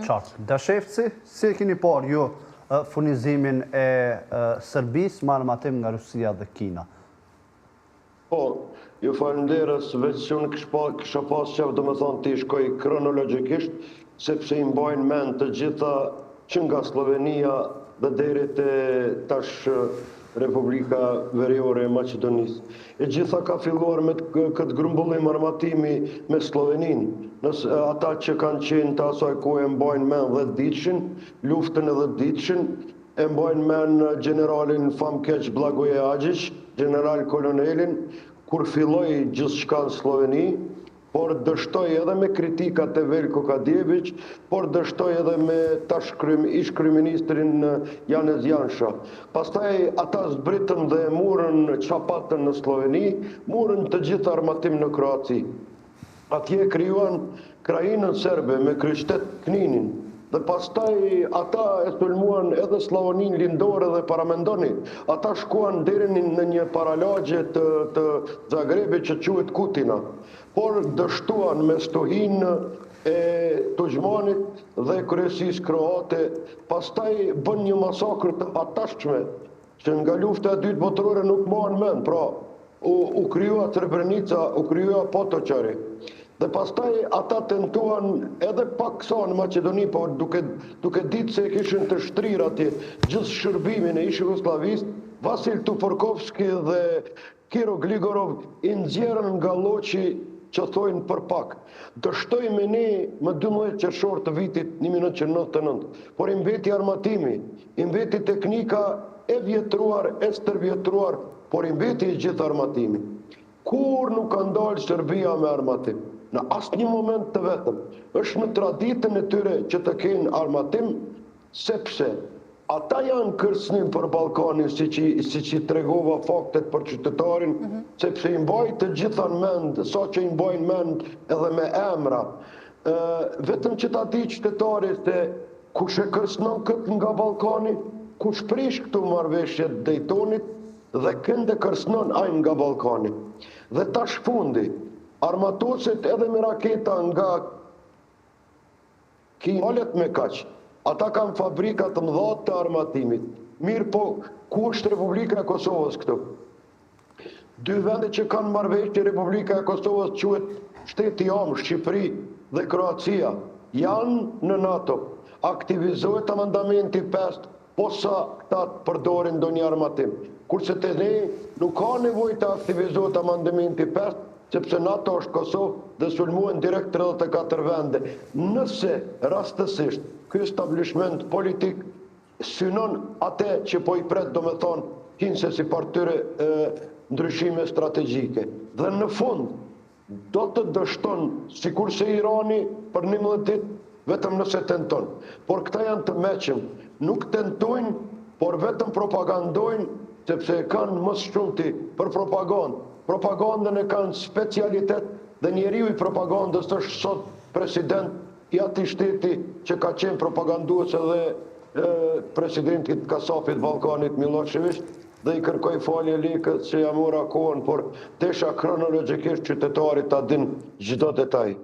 Qartë. Dashefci, si e keni parë ju furnizimin e Serbisë me armatim nga Rusia dhe Kina? Po, ju falenderës, veç që unë kisha pas qef do me thonë të shkoj kronologikisht, sepse i mbajnë mend të gjitha që nga Slovenia dhe deri te tash Republika Veriore e Maqedonisë. E gjitha ka filluar me këtë grumbullim armatimi me Slovenin. Nëse ata që kanë qenë të asaj kohë e mbajnë mend 10 ditëshin, luftën e 10 ditëshin, e mbajnë mend generalin famkeq Blagoje Agić, general kolonelin, kur filloi gjithçka në Sloveni, por dështoi edhe me kritikat e Veljko Kadijević, por dështoi edhe me tash ish kryeministrin Janez Janša. Pastaj ata zbritën dhe murën çapatën në Sloveni, murën të gjithë armatim në Kroaci. Atje krijuan krajinën serbe me kryqëtet Kninin. Dhe pastaj ata e sulmuan edhe Slavonin lindore dhe paramendoni. Ata shkuan deri në një paralagje të Zagrebit që quhet Kutina. Por dështuan me stohin e Tuđmanit dhe kryesisë kroate. Pastaj bën një masakër të hatashme, që nga lufta e dytë botërore nuk mohen mend. Pra, u krijua Srebrenica, u krijua Potočari. Dhe pastaj ata tentuan edhe pak kësa në Maqedoni, por duke ditë se kishin të shtrirë atje gjithë shërbimin e ish Jugosllavisë, Vasil Tuporkovski dhe Kiro Gligorov i nxjerrën nga lloqi që thojnë për pak. Dështoi me ne më 12 qershor të vitit 1999, por i mbeti armatimi, i mbeti teknika e vjetruar, e stërvjetruar, por i mbeti i gjithë armatimi. Kur nuk ka ndalë Serbia me armatim? Në asë një moment të vetëm, është në traditën e tyre që të kenë armatim, sepse ata janë kërcënim për Ballkanin, si që tregova faktet për qytetarin, sepse i mbajnë të gjitha në mend, sa që i mbajnë mend edhe me emra. Vetëm që ta di qytetari se kush e kërcënon këtë nga Ballkani, kush prish këtu marrëveshjet Daytonit dhe kënde kërcënon ai nga Ballkani. Dhe tash fundi, armatoset edhe me raketa nga Kimalet me kaq. Ata kanë fabrikat të mëdha të armatimit. Mirë po, ku është Republika e Kosovës këtu? Dy vende që kanë marrëveshje Republika e Kosovës quhet shteti jam, Shqipëri dhe Kroacia. Janë në NATO. Aktivizohet amandamenti 5, posa këta të përdorin ndonjë armatim. Kurse te ne nuk ka nevojë të aktivizohet amandamenti 5, sepse NATO është Kosovë dhe sulmuan direkt 34 vende. Nëse rastësisht ky establishment politik synon atë që po i pret, do me thonë, hinse si partyre ndryshime strategjike. Dhe në fund, do të dështon, sikur se Irani për 11 ditë, vetëm nëse tenton. Por këta janë të meqëm, nuk tentojnë, por vetëm propagandojnë, sepse kanë mos shumti për propagandë. Propagandën e kanë specialitet dhe njeriu i propagandës është sot president i atij shteti që ka qenë propagandues edhe presidentit Kasapit Ballkanit Milošević dhe i kërkoj falje lekët që ja mora kohën, por desha kronologjikisht qytetarit ta din çdo detaj.